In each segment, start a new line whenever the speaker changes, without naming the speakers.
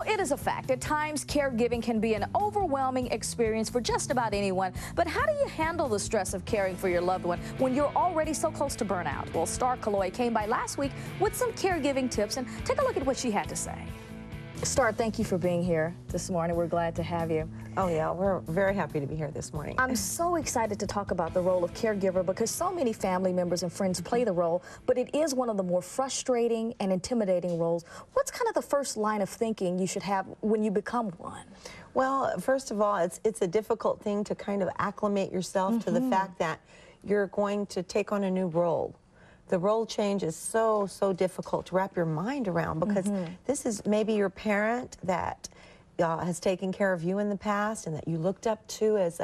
It is a fact. At times, caregiving can be an overwhelming experience for just about anyone. But how do you handle the stress of caring for your loved one when you're already so close to burnout? Well, Starr Calo-oy came by last week with some caregiving tips, and take a look at what she had to say. Starr, thank you for being here this morning. We're glad to have you.
Oh yeah, we're very happy to be here this morning.
I'm so excited to talk about the role of caregiver because so many family members and friends play the role, but it is one of the more frustrating and intimidating roles. What's kind of the first line of thinking you should have when you become one?
Well, first of all, it's a difficult thing to kind of acclimate yourself to the fact that you're going to take on a new role. The role change is so difficult to wrap your mind around because this is maybe your parent that has taken care of you in the past and that you looked up to as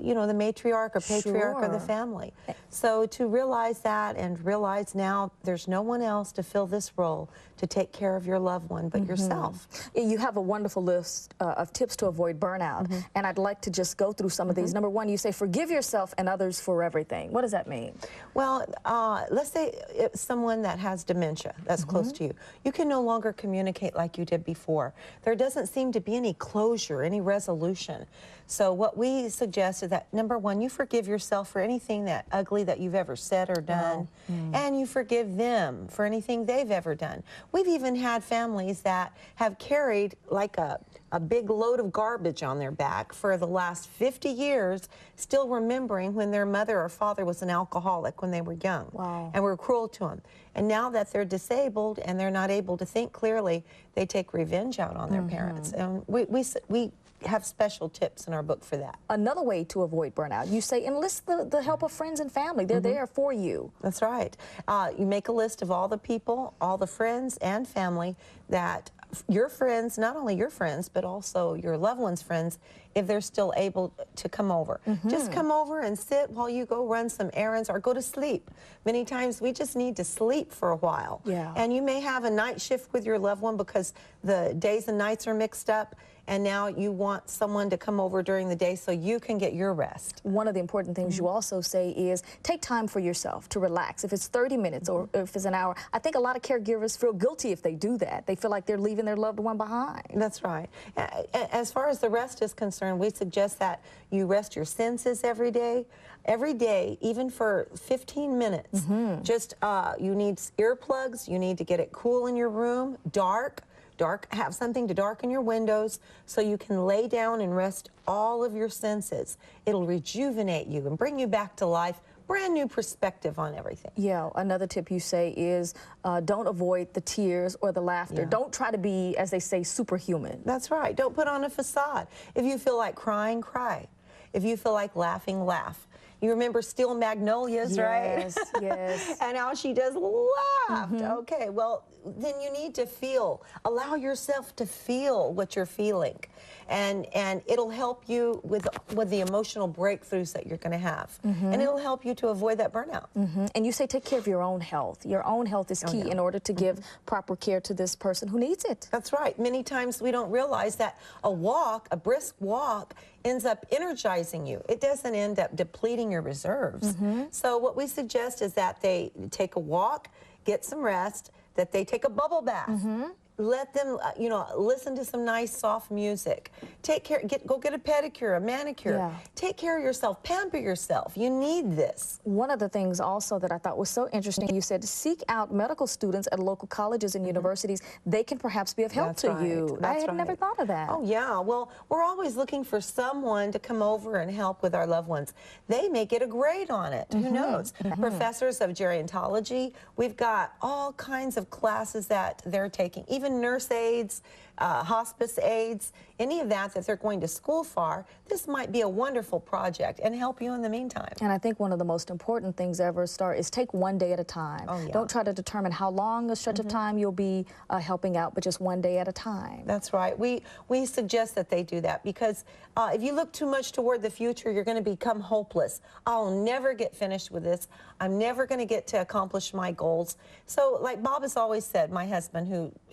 you know, the matriarch or patriarch of the family. So to realize that and realize now there's no one else to fill this role to take care of your loved one but yourself.
You have a wonderful list of tips to avoid burnout, and I'd like to just go through some of these. Number one, you say forgive yourself and others for everything. What does that mean?
Well, let's say it's someone that has dementia that's close to you. You can no longer communicate like you did before. There doesn't seem to be any closure, any resolution. So what we suggest is that, number one, you forgive yourself for anything that ugly that you've ever said or done, and you forgive them for anything they've ever done. We've even had families that have carried like a big load of garbage on their back for the last 50 years, still remembering when their mother or father was an alcoholic when they were young and were cruel to them. And now that they're disabled and they're not able to think clearly, they take revenge out on their parents. And we have special tips in our book for that.
Another way to avoid burnout, you say enlist the help of friends and family. They're there for you.
That's right. You make a list of all the people, all the friends and family that your friends, not only your friends, but also your loved ones' friends, if they're still able to come over. Just come over and sit while you go run some errands or go to sleep. Many times we just need to sleep for a while. And you may have a night shift with your loved one because the days and nights are mixed up, and now you want someone to come over during the day so you can get your rest.
One of the important things you also say is take time for yourself to relax. If it's 30 minutes or if it's an hour, I think a lot of caregivers feel guilty if they do that. They feel like they're leaving their loved one behind.
That's right. As far as the rest is concerned, we suggest that you rest your senses every day, even for 15 minutes. Just, you need earplugs, you need to get it cool in your room, dark, have something to darken your windows so you can lay down and rest all of your senses. It'll rejuvenate you and bring you back to life. Brand new perspective on everything.
Yeah, another tip you say is don't avoid the tears or the laughter. Don't try to be, as they say, superhuman.
That's right. Don't put on a facade. If you feel like crying, cry. If you feel like laughing, laugh. You remember Steel Magnolias, right?
Yes.
And how she just laughed. Okay, well, then you need to feel. Allow yourself to feel what you're feeling. And it'll help you with the emotional breakthroughs that you're going to have. And it'll help you to avoid that burnout.
And you say take care of your own health. Your own health is key in order to give proper care to this person who needs it.
That's right. Many times we don't realize that a brisk walk, ends up energizing you. It doesn't end up depleting your reserves. So what we suggest is that they take a walk, get some rest, that they take a bubble bath. Let them, you know, listen to some nice soft music. Take care, go get a pedicure, a manicure. Take care of yourself, pamper yourself. You need this.
One of the things also that I thought was so interesting, you said seek out medical students at local colleges and universities. They can perhaps be of help to you. I had never thought of that.
Oh yeah, well, we're always looking for someone to come over and help with our loved ones. They may get a grade on it, who knows? Professors of gerontology, we've got all kinds of classes that they're taking, even nurse aides, hospice aides, any of that they're going to school for. This might be a wonderful project and help you in the meantime.
And I think one of the most important things ever, Starr, is take one day at a time. Don't try to determine how long a stretch of time you'll be helping out, but just one day at a time.
That's right. We suggest that they do that because if you look too much toward the future, you're going to become hopeless. I'll never get finished with this. I'm never going to get to accomplish my goals. So like Bob has always said, my husband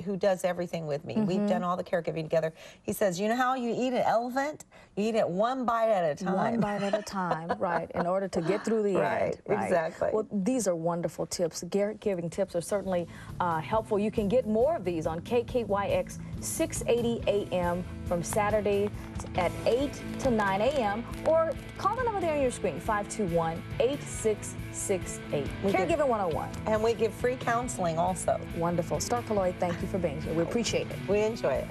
who does everything with me. We've done all the caregiving together. He says, you know how you eat an elephant? You eat it one bite at a time.
One bite at a time, right, in order to get through the end.
Right, exactly.
Well, these are wonderful tips. Caregiving tips are certainly helpful. You can get more of these on KKYX 680 AM from Saturday at 8 to 9 a.m. or call the number there on your screen, 521-8668. Caregiving 101.
And we give free counseling also.
Wonderful. Starr Calo-oy, thank you for being here. We appreciate it.
We enjoy it.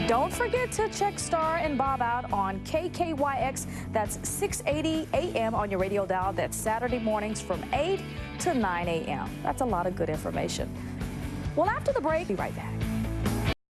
Don't forget to check Starr and Bob out on KKYX. That's 680 AM on your radio dial. That's Saturday mornings from 8 to 9 a.m. That's a lot of good information. Well, after the break, be right back.